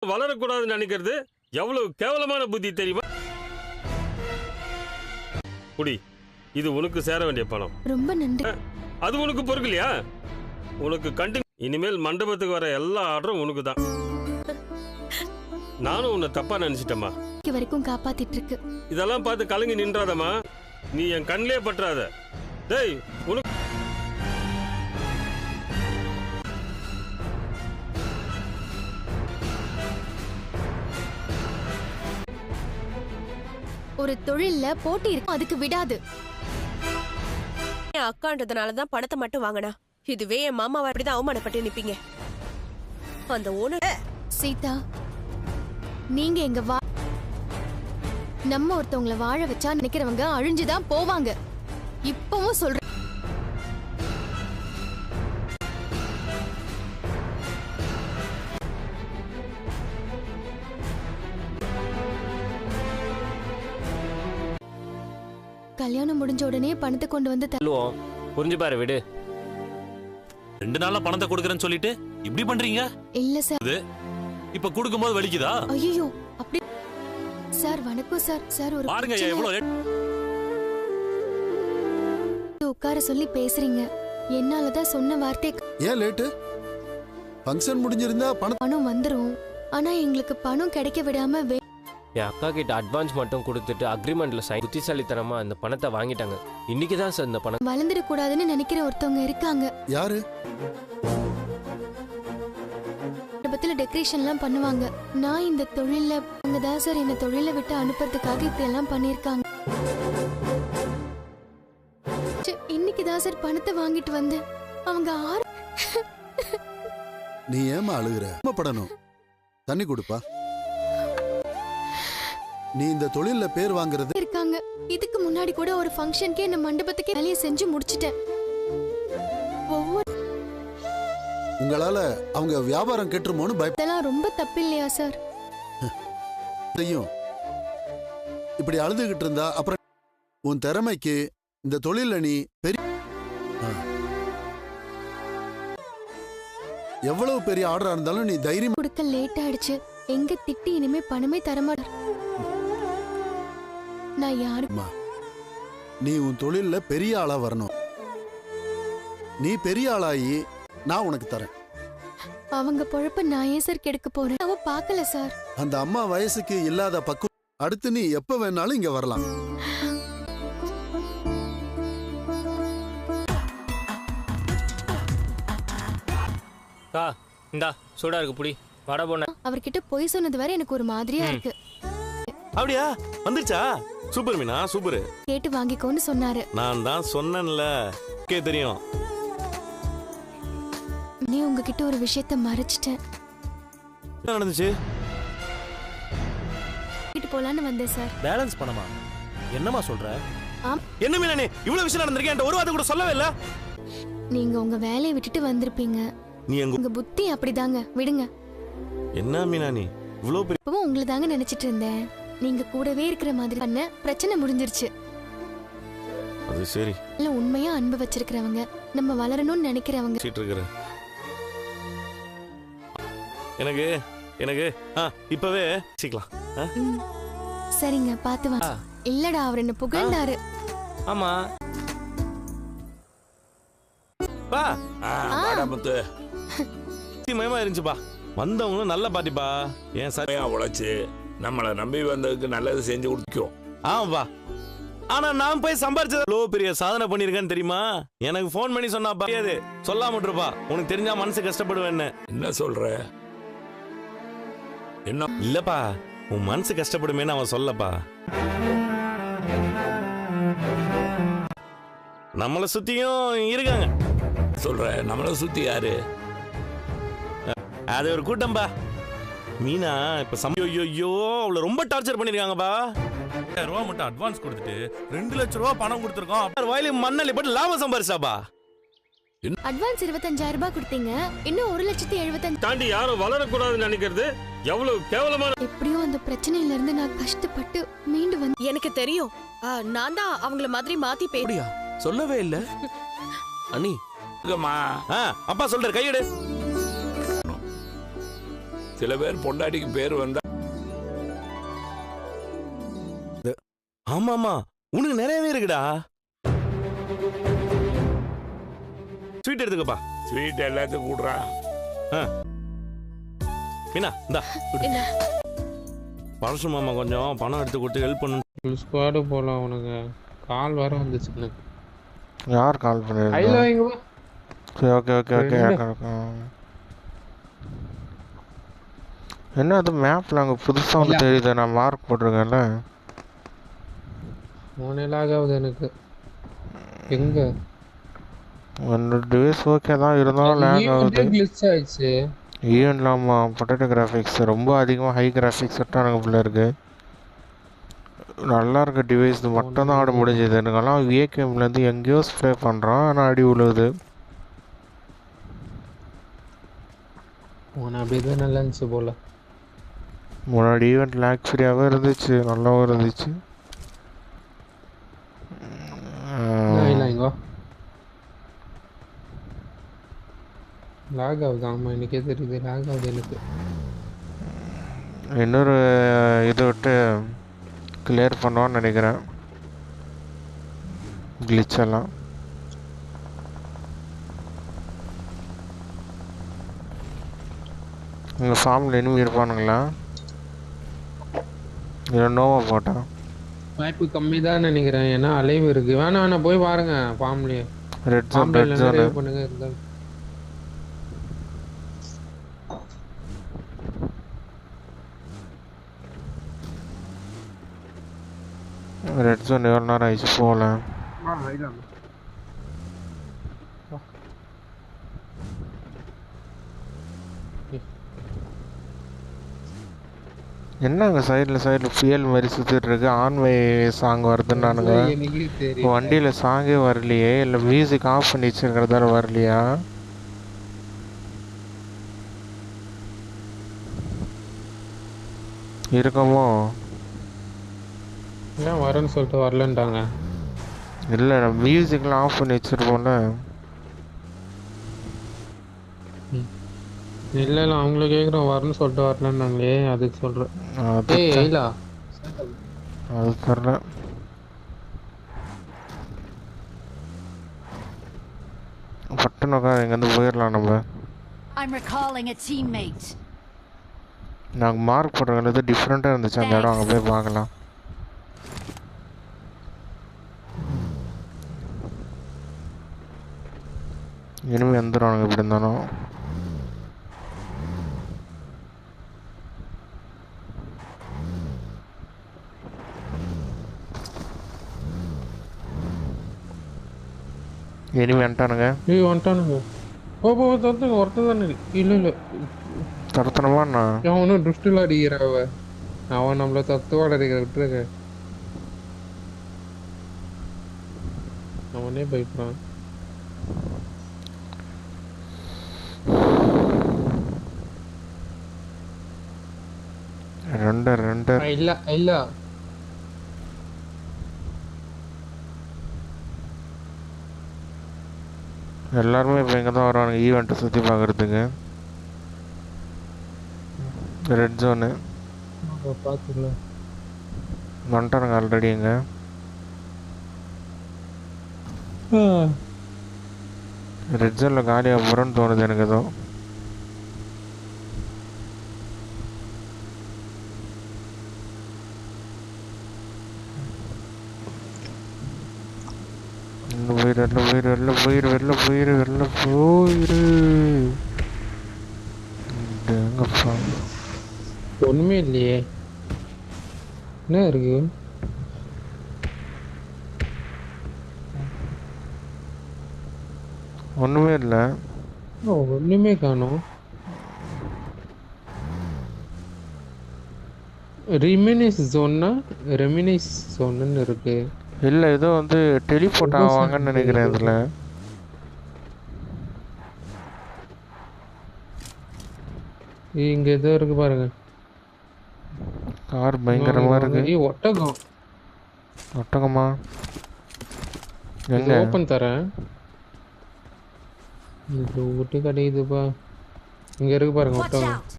வளரக்கூடாதுன்னு நினைக்கிறது எவ்வளவு கேவலமான புத்தி தெரியுமா? குடி, இது உனக்கு சேர வேண்டிய பணம். ரொம்ப நன்றி. அது உனக்கு பொறுக்கலையா? உனக்கு இனிமேல் மண்டபத்துக்கு வர எல்லா ஆர்டரும் உனக்கு தான். நானும் உன்னை தப்பா நினைச்சிட்டேம்மா. வரைக்கும் காப்பாத்திட்டு இருக்கு. இதெல்லாம் பார்த்து கலங்கி நின்றாதம்மா. நீ என் கண்ணிலே பற்றாத. டேய், உனக்கு ஒரு தொழில்ல போட்டி இருக்கு, அதுக்கு விடாது. என் அக்கான்றதுனாலதான் பணத்தை மட்டும் வாங்கினா. இதுவே என் மாமாவை அப்படிதான் அவமானப்பட்டு நிப்பீங்க. அந்த ஓனர் சீதா, நீங்க எங்க நம்ம ஒருத்தவங்கள வாழ வச்சா நினைக்கிறவங்க அழிஞ்சுதான் போவாங்க. இப்பவும் சொல்ற கல்யாணம் முடிஞ்ச உடனே பணத்தை கொண்டு வந்து தள்ளுவோம். புரிஞ்சு பாரு, விடு. 2 நாளா பணத்தை கொடுக்கறேன்னு சொல்லிட்டு இப்படி பண்றீங்க? இல்ல சார், இப்ப கொடுக்கும்போது வலிக்குதா? ஐயோ அப்படி சார். வணக்கம் சார். சார் ஒரு பாருங்க எவ்வளவு உட்கார சொல்லி பேசுறீங்க. என்னாலதான் சொன்ன வார்த்தை. ஏன் லேட்டு? ஃபங்க்ஷன் முடிஞ்சிருந்தா பணம் வந்துரும். ஆனா எங்களுக்கு பணம் கிடைக்க விடாம என் அக்கா கிட்ட அட்வான்ஸ் மட்டும் கொடுத்துட்டு அக்ரிமெண்ட்ல சைன் புத்திசாலித்தனமா அந்த பணத்தை வாங்கிட்டாங்க. இன்னைக்கு தான் சார் இந்த பணம். வளர்ந்துட கூடாதுன்னு நினைக்கிற ஒருத்தவங்க இருக்காங்க. யாரு? மண்டபத்துல டெக்கரேஷன் எல்லாம் பண்ணுவாங்க. நான் இந்த தொழில தான் சார் இந்த தொழிலை விட்டு அனுப்புறதுக்காக இப்படி எல்லாம் பண்ணிருக்காங்க. இன்னைக்கு தான் சார் பணத்தை வாங்கிட்டு வந்து அவங்க நீ ஏமா அழுகுற? படணும். தண்ணி கொடுப்பா. நீ இந்த தொழில்ல பேர் வாங்குறது இருக்காங்க. இதுக்கு முன்னாடி கூட ஒரு ஃபங்க்ஷனுக்கே இந்த மண்டபத்துக்கே வேலையை செஞ்சு முடிச்சிட்டேன். உங்களால அவங்க வியாபாரம் கெட்டுருமோன்னு பயப்படலாம். ரொம்ப தப்பு இல்லையா சார்? இப்படி அழுதுகிட்டு இருந்தா அப்புறம் உன் திறமைக்கு இந்த தொழில நீ பெரிய எவ்வளவு பெரிய ஆர்டரா இருந்தாலும் நீ தைரியம் கொடுக்க லேட் ஆயிடுச்சு. எங்க திட்டி இனிமே பணமே தரமாட்டேன். நான் யாருமா? நீ உன் தொழில்ல பெரிய ஆளா வரணும். நீ பெரிய ஆளாயி நான் உனக்கு தரேன். அவங்க பொழப்ப நான் ஏன் சார் கெடுக்க போறேன்? அவ பாக்கல சார். அந்த அம்மா வயசுக்கு இல்லாத பக்குவம். அடுத்து நீ எப்ப வேணாலும் இங்க வரலாம். இந்தா சூடா இருக்கு, புடி. வட போன அவர்கிட்ட போய் சொன்னது வரை எனக்கு ஒரு மாதிரியா இருக்கு. அப்படியா? வந்துச்சா? Super Meena, super. கேட்டு வாங்கிக்கோன்னு சொன்னாரு. நான் தான் சொன்னேன்ல, தெரியும். நீ உங்ககிட்ட ஒரு விஷயத்தை மறைச்சிட்டேன். என்ன நடந்துச்சு? வீட்டு போலான்னு வந்தேன் சார். பேலன்ஸ் பண்ணமா? என்னமா சொல்ற? ஆம். என்ன மீனானே, இவ்வளவு விஷயம் நடந்திருக்கே, என்கிட்ட ஒரு வார்த்தை கூட சொல்லவே இல்ல. நீங்க உங்க வேலையை விட்டுட்டு வந்திருப்பீங்க. நீ உங்க புத்தி அப்படிதாங்க, விடுங்க. என்ன மீனானி இவ்வளவு பெரிய? இப்பவும் உங்களை தாங்க நினைச்சிட்டு இருந்தேன். நீங்க கூடவே இருக்கிற மாதிரி பண்ண பிரச்சனை முடிஞ்சிருச்சு. அது சரி. இல்ல, உண்மையா அன்பு வச்சிருக்கிறவங்க, நம்ம வளரணும்னு நினைக்கிறவங்க. எனக்கு எனக்கு இப்பவே சீக்கலாம். சரிங்க, பாத்து வா. இல்லடா, அவர் என்ன புகழ்ந்தாரு. ஆமா பா. முத்து மயமா இருந்துச்சுப்பா. வந்தவங்களும் நல்ல பாட்டிப்பா. ஏன் சரியா உழைச்சு நம்மளை நம்பி வந்ததுக்கு நல்லது செஞ்சு கொடுக்கும். ஆமாப்பா. ஆனா நான் போய் சம்பாரிச்சது பெரிய சாதனை பண்ணிருக்கேன்னு தெரியுமா? எனக்கு போன் பண்ணி சொன்னாப்பா. சொல்லாம இருப்பா, உனக்கு தெரிஞ்சா மனசு கஷ்டப்படுவேன்னு. என்ன சொல்ற? என்ன இல்லப்பா, உன் மனசு கஷ்டப்படுமேன்னு அவன் சொல்லப்பா. நம்மளை சுத்தியும் இருக்காங்க. சொல்ற? நம்மளை சுத்தி யாரு? அது ஒரு கூட்டம்பா. மீனா இப்ப ஐயோ அவளை ரொம்ப டார்ச்சர் பண்ணிருக்காங்கப்பா. 1000 ரூபா மட்டும் அட்வான்ஸ் கொடுத்துட்டு 2 லட்சம் ரூபா பணம் கொடுத்துருக்கோம். வாயில மண்ணள்ளி போட்டு லாபம் சம்பாரிச்சாப்பா. அட்வான்ஸ் 25,000 ரூபாய் கொடுத்தீங்க. இன்னும் 1,75,000 தாண்டி யாரும் வளரக்கூடாதுன்னு நினைக்கிறது எவ்வளவு கேவலமான. எப்படியோ அந்த பிரச்சனையில இருந்து நான் கஷ்டப்பட்டு மீண்டு வந்து. எனக்கு தெரியும். நான் தான் அவங்கள மாதிரி மாத்தி அப்படியா? சொல்லவே இல்ல அண்ணி. அப்பா சொல்ற கையெடு. சில பேர் பொண்டாட்டிக்கு பேர் வந்தா ஆமாமா உனக்கு நிறையவே இருக்குடா. ஸ்வீட் எடுத்துக்கப்பா. ஸ்வீட் எல்லாத்தையும் கூடுறா. மீனா இந்தா பரசு மாமா கொஞ்சம் பணம் எடுத்து கொடுத்து ஹெல்ப் பண்ணு. ஃபுல் ஸ்குவாடு போகலாம் உனக்கு. கால் வர வந்துச்சு எனக்கு. யார் கால் பண்ணிருக்கா? கையில் வைங்க. சரி ஓகே ஓகே ஓகே. என்ன அது மேப்பில் அங்கே புதுசாக ஒன்று தெரியுது. நான் மார்க் போட்டிருக்கேன்ல. 3 லாக் ஆகுது எனக்கு. எங்கே என்னோட டிவைஸ் ஓகே தான் இருந்தாலும் லேக் ஆகுது. கிளிச் ஆயிடுச்சு. ஈவன் இல்லாமல் பொட்டேட்டோ கிராஃபிக்ஸ் ரொம்ப அதிகமாக ஹை கிராஃபிக்ஸ் செட்டாக எனக்கு பிள்ளை இருக்குது. நல்லா இருக்க டிவைஸ் மட்டும் தான் ஆட முடிஞ்சது. எனக்கெல்லாம் விஏகேம்லேருந்து எங்கேயோ ஸ்ப்ரே பண்ணுறான் ஆனால் அடி விழுவுது. அப்படியே தான் நல்லா இருந்துச்சு போல். முன்னாடி ஈவெண்ட் லேக் ஃப்ரீயாகவே இருந்துச்சு, நல்லாவும் இருந்துச்சு. இல்லைங்கோ லாக் ஆகுது. ஆமாம் எனக்கே தெரியுது லாக் ஆகுது எனக்கு. இன்னொரு இதை விட்டு கிளியர் பண்ணுவான்னு நினைக்கிறேன் கிளிச் எல்லாம். உங்கள் ஃபார்மில் இனிமே இருப்பானுங்களா இல்லை நோவா போட்டான்? வாய்ப்பு கம்மி தான் நினைக்கிறேன். ஏன்னா அலைவு இருக்கு. வேணாம் போய் பாருங்க ஃபார்ம்லேயே. ரெட் ஜோன் ரெட் ஜோன் பண்ணுங்க இருந்தால் ரெட் ஜோன் எவ்வளோ நேரம் ஆயிடுச்சு போகல. என்ன அங்கே சைடில் ஃபியல் மாதிரி சுற்றிட்டு இருக்கு. ஆன்வை சாங் வருதுன்னானுங்க. வண்டியில் சாங்கே வரலையே, இல்லை மியூசிக் ஆஃப் பண்ணி வச்சுருக்கிறதால வரலையா? இருக்கமோ ஏன் வரேன்னு சொல்லிட்டு வரலன்ட்டாங்க. இல்லை நம்ம மியூசிக்லாம் ஆஃப் பண்ணி வச்சுருப்போம்ல. இல்லை அவங்கள கேட்குறோம் வரேன்னு சொல்லிட்டு வரலன்னாங்களே அதுக்கு சொல்கிறேன். இல்லை அது தெரில. பட்டுனக்கா இங்கேருந்து போயிடலாம் நம்ம. நாங்கள் மார்க் போடுறது டிஃப்ரெண்ட்டாக இருந்துச்சு அந்த இடம். அங்கே போய் பார்க்கலாம். இனிமேல் வந்துடுவானுங்க எப்படி இருந்தாலும். இனிமே வந்துட்டானுங்க. வந்துட்டானுங்க. தரத்துங்க ஒருத்தன் தானே. இல்லை தரத்தனமாண்ணா அவனும் ட்ரிஃப்டில் அடிக்கிறவ. அவன் நம்மளை தத்துவாட அடிக்கிற விட்டுருக்க. அவனே பயப்படுறான். ரெண்டு இல்ல எல்லாருமே இப்போ இங்கே தான் வருவானுங்க ஈவெண்ட்டை சுற்றி பார்க்குறதுக்கு. ரெட் ஜோனு பார்த்துக்கலாம். வந்துட்டானுங்க ஆல்ரெடி. இங்கே ரெட் ஜோனில் காலியாக போகிறோன்னு தோணுது எனக்கு. ஏதோ வெளில போயிரு. ஒண்ணுமே இல்லையே. என்ன இருக்கு? ஒண்ணுமே இல்லை. ஒண்ணுமே காணோம். ரெமினைஸ் ஜோன்னு இருக்கு. இல்லை ஏதோ வந்து டெலிபோர்ட் ஆவாங்கன்னு நினைக்கிறேன். இதில் இங்க ஏதோ இருக்கு பாருங்க. கார் பயங்கரமா இருக்கு. ஒட்டகமா? எங்க ஓபன் தரேன். இது ஒட்டி கிடைக்குதுப்பா. இங்க இருக்கு பாருங்க ஒட்டகம்.